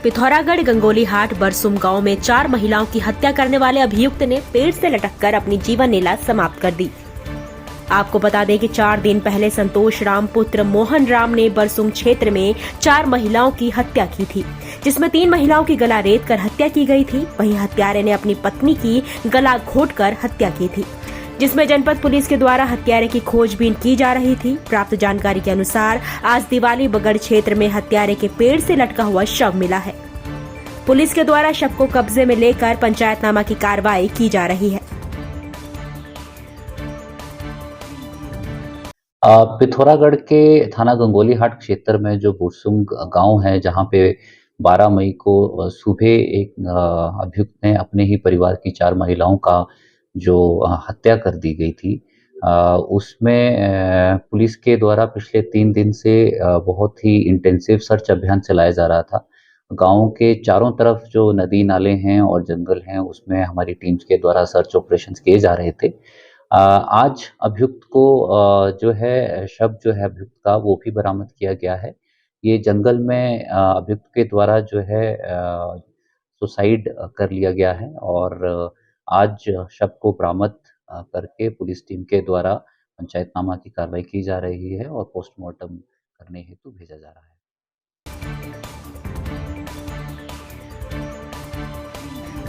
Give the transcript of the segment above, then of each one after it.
पिथौरागढ़ गंगोलीहाट बरसुम गांव में 4 महिलाओं की हत्या करने वाले अभियुक्त ने पेड़ से लटककर अपनी जीवन लीला समाप्त कर दी। आपको बता दें कि 4 दिन पहले संतोष राम पुत्र मोहन राम ने बरसुम क्षेत्र में 4 महिलाओं की हत्या की थी, जिसमें 3 महिलाओं की गला रेत कर हत्या की गई थी। वहीं हत्यारे ने अपनी पत्नी की गला घोंटकर हत्या की थी, जिसमें जनपद पुलिस के द्वारा हत्यारे की खोजबीन की जा रही थी। प्राप्त जानकारी के अनुसार आज दिवाली बगड़ क्षेत्र में हत्यारे के पेड़ से लटका हुआ शव मिला है। पुलिस के द्वारा शव को कब्जे में लेकर पंचायतनामा की कार्रवाई की जा रही है। पिथौरागढ़ के थाना गंगोलीहाट क्षेत्र में जो बुरसुम गांव है, जहां पे 12 मई को सुबह एक अभियुक्त ने अपने ही परिवार की 4 महिलाओं का जो हत्या कर दी गई थी, उसमें पुलिस के द्वारा पिछले 3 दिन से बहुत ही इंटेंसिव सर्च अभियान चलाया जा रहा था। गांव के चारों तरफ जो नदी नाले हैं और जंगल हैं, उसमें हमारी टीम्स के द्वारा सर्च ऑपरेशंस किए जा रहे थे। आज अभियुक्त को जो है शव जो है अभियुक्त का वो भी बरामद किया गया है। ये जंगल में अभियुक्त के द्वारा जो है सुसाइड कर लिया गया है और आज शव को बरामद करके पुलिस टीम के द्वारा पंचायतनामा की कार्रवाई की जा रही है और पोस्टमार्टम करने हेतु भेजा जा रहा है।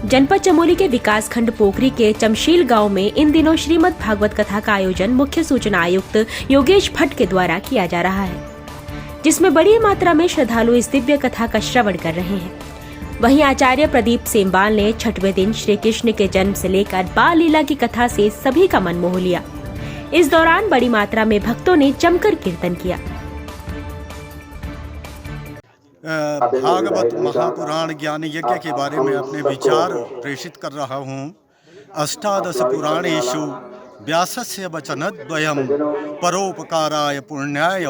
जनपद चमोली के विकासखंड पोखरी के चमशील गांव में इन दिनों श्रीमद् भागवत कथा का आयोजन मुख्य सूचना आयुक्त योगेश भट्ट के द्वारा किया जा रहा है, जिसमें बड़ी मात्रा में श्रद्धालु इस दिव्य कथा का श्रवण कर रहे हैं। वहीं आचार्य प्रदीप सेमवाल ने 6वें दिन श्री कृष्ण के जन्म से लेकर बाल लीला की कथा से सभी का मन मोह लिया। इस दौरान बड़ी मात्रा में भक्तों ने जमकर कीर्तन किया। भागवत महापुराण ज्ञान यज्ञ के बारे में अपने विचार प्रेषित कर रहा हूँ। अष्टादश पुराणेषु व्यासस्य वचनद्वयम् परोपकाराय पुण्याय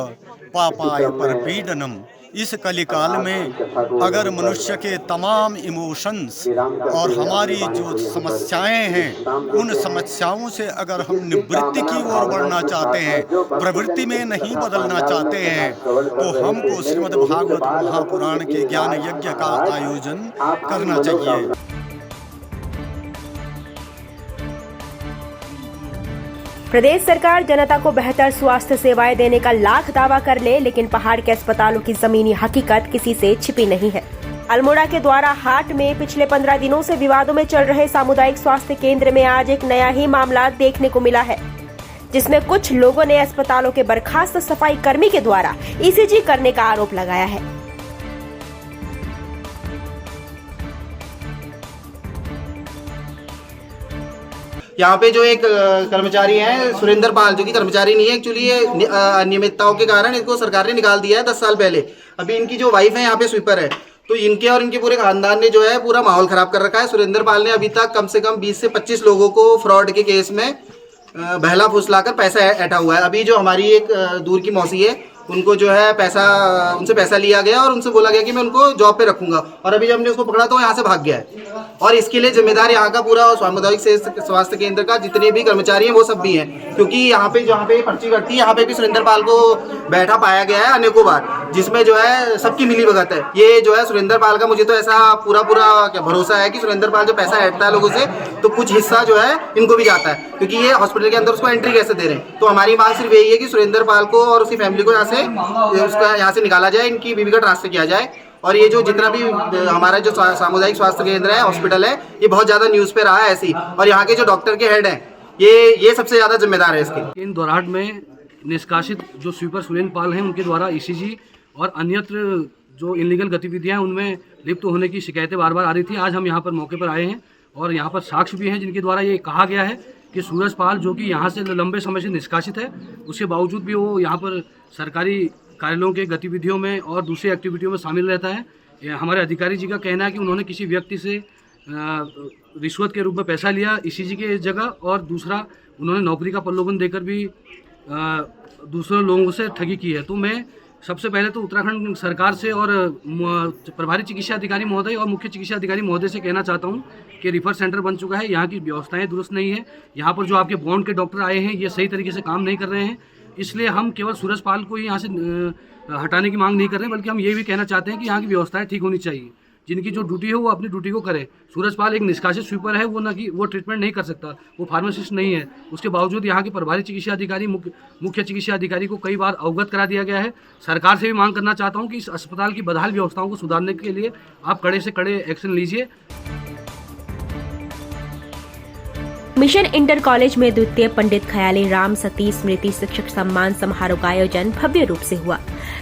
पापाय परपीडनम्। इस कलिकाल में अगर मनुष्य के तमाम इमोशंस और हमारी जो समस्याएं हैं, उन समस्याओं से अगर हम निवृत्ति की ओर बढ़ना चाहते हैं, प्रवृत्ति में नहीं बदलना चाहते हैं, तो हमको श्रीमद् भागवत महापुराण के ज्ञान यज्ञ का आयोजन करना चाहिए। प्रदेश सरकार जनता को बेहतर स्वास्थ्य सेवाएं देने का लाख दावा कर ले, लेकिन पहाड़ के अस्पतालों की जमीनी हकीकत किसी से छिपी नहीं है। अल्मोड़ा के द्वारा हाट में पिछले 15 दिनों से विवादों में चल रहे सामुदायिक स्वास्थ्य केंद्र में आज एक नया ही मामला देखने को मिला है, जिसमें कुछ लोगों ने अस्पतालों के बर्खास्त सफाई कर्मी के द्वारा ईसीजी करने का आरोप लगाया है। यहाँ पे जो एक कर्मचारी हैं सुरेंद्र पाल, जो कि कर्मचारी नहीं है एक्चुअली, ये अनियमितताओं के कारण इनको सरकार ने निकाल दिया है 10 साल पहले। अभी इनकी जो वाइफ है यहाँ पे स्वीपर है, तो इनके और इनके पूरे खानदान ने जो है पूरा माहौल खराब कर रखा है। सुरेंद्र पाल ने अभी तक कम से कम 20 से 25 लोगों को फ्रॉड के केस में बहला फुसलाकर पैसा ऐठा हुआ है। अभी जो हमारी एक दूर की मौसी है, उनको जो है उनसे पैसा लिया गया और उनसे बोला गया कि मैं उनको जॉब पे रखूंगा, और अभी जब हमने उसको पकड़ा तो यहाँ से भाग गया है। और इसके लिए जिम्मेदार यहाँ का पूरा सामुदायिक स्वास्थ्य केंद्र का जितने भी कर्मचारी हैं वो सब भी हैं, क्योंकि यहाँ पे जहाँ पे पर्ची कटती है, यहाँ पे भी सुरेंद्र पाल को बैठा पाया गया है अनेकों बार, जिसमें जो है सबकी मिली भगत है। ये जो है सुरेंद्र पाल का, मुझे तो ऐसा पूरा क्या भरोसा है कि सुरेंद्र पाल जो पैसा ऐठता है लोगों से, तो कुछ हिस्सा जो है इनको भी जाता है, क्योंकि ये हॉस्पिटल के अंदर उसको एंट्री कैसे दे रहे हैं। तो हमारी मांग सिर्फ यही है कि सुरेंद्र पाल को और उसकी फैमिली को यहाँ से निकाला जाए, इनकी बीवी का ट्रांसफर किया जाए। और ये जो जितना भी हमारा जो सामुदायिक स्वास्थ्य केंद्र है, हॉस्पिटल है, ये बहुत ज्यादा न्यूज पे रहा है ऐसी, और यहाँ के जो डॉक्टर के हेड हैं, ये सबसे ज्यादा जिम्मेदार है इसके। इन दौरान में निष्कासित जो स्वीपर सुरेंद्र पाल हैं, उनके द्वारा ईसीजी और अन्यत्र जो इलीगल गतिविधियां उनमें लिप्त होने की शिकायतें बार बार आ रही थी। आज हम यहाँ पर मौके पर आए हैं और यहाँ पर साक्ष्य भी हैं, जिनके द्वारा ये कहा गया है कि सूरज पाल, जो कि यहाँ से लंबे समय से निष्कासित है, उसके बावजूद भी वो यहाँ पर सरकारी कार्यालयों के गतिविधियों में और दूसरी एक्टिविटियों में शामिल रहता है। हमारे अधिकारी जी का कहना है कि उन्होंने किसी व्यक्ति से रिश्वत के रूप में पैसा लिया ईसीजी के जगह, और दूसरा उन्होंने नौकरी का प्रलोभन देकर भी दूसरे लोगों से ठगी की है। तो मैं सबसे पहले तो उत्तराखंड सरकार से और प्रभारी चिकित्सा अधिकारी महोदय और मुख्य चिकित्सा अधिकारी महोदय से कहना चाहता हूँ कि रिफर सेंटर बन चुका है, यहाँ की व्यवस्थाएं दुरुस्त नहीं है। यहाँ पर जो आपके बॉन्ड के डॉक्टर आए हैं, ये सही तरीके से काम नहीं कर रहे हैं, इसलिए हम केवल सूरज पाल को ही यहाँ से हटाने की मांग नहीं कर रहे हैं, बल्कि हम ये भी कहना चाहते हैं कि यहाँ की व्यवस्थाएं ठीक होनी चाहिए। जिनकी जो ड्यूटी है वो अपनी ड्यूटी को करे। सूरजपाल एक निष्कासित स्वीपर है, वो ना कि वो ट्रीटमेंट नहीं कर सकता, वो फार्मासिस्ट नहीं है। उसके बावजूद यहाँ के प्रभारी चिकित्सा अधिकारी मुख्य चिकित्सा अधिकारी को कई बार अवगत करा दिया गया है। सरकार से भी मांग करना चाहता हूँ कि इस अस्पताल की बदहाल व्यवस्थाओं को सुधारने के लिए आप कड़े से कड़े एक्शन लीजिए। मिशन इंटर कॉलेज में द्वितीय पंडित खयाली राम सती स्मृति शिक्षक सम्मान समारोह का आयोजन भव्य रूप से हुआ।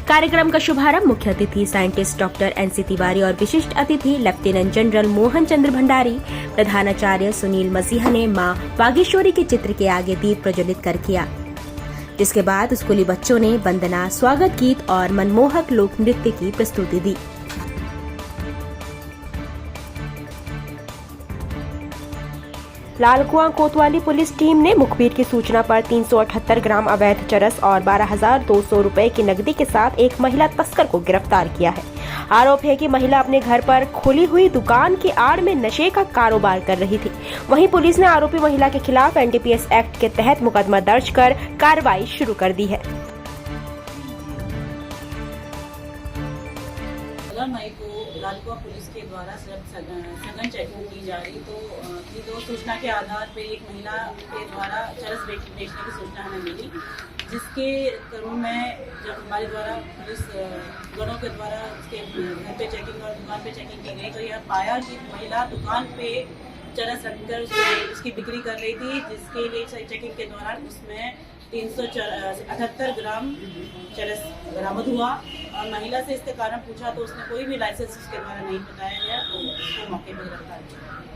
कार्यक्रम का शुभारंभ मुख्य अतिथि साइंटिस्ट डॉक्टर NC तिवारी और विशिष्ट अतिथि लेफ्टिनेंट जनरल मोहन चंद्र भंडारी, प्रधानाचार्य सुनील मसीहा ने मां बागेश्वरी के चित्र के आगे दीप प्रज्वलित कर किया, जिसके बाद स्कूली बच्चों ने वंदना, स्वागत गीत और मनमोहक लोक नृत्य की प्रस्तुति दी। लालकुआं कोतवाली पुलिस टीम ने मुखबिर की सूचना पर 378 ग्राम अवैध चरस और 12,200 रुपए की नकदी के साथ एक महिला तस्कर को गिरफ्तार किया है। आरोप है कि महिला अपने घर पर खुली हुई दुकान की आड़ में नशे का कारोबार कर रही थी। वहीं पुलिस ने आरोपी महिला के खिलाफ NDPS एक्ट के तहत मुकदमा दर्ज कर कार्रवाई शुरू कर दी है। मई को लालकुआं पुलिस के द्वारा सघन चेकिंग की जा रही, तो ये दो सूचना के आधार पर एक महिला के द्वारा चरस बेचने की सूचना हमें मिली, जिसके क्रम में जब हमारे द्वारा पुलिस गणों के द्वारा उसके घर पे चेकिंग और दुकान पे चेकिंग की गई, तो यह पाया कि महिला दुकान पे चरस रखकर उसकी बिक्री कर रही थी, जिसके लिए चेकिंग के दौरान उसमें 378 ग्राम चरस बरामद हुआ। और महिला से इसके कारण पूछा तो उसने कोई भी लाइसेंस उसके द्वारा नहीं बताया गया, तो उसको मौके पर गिरफ्तार किया।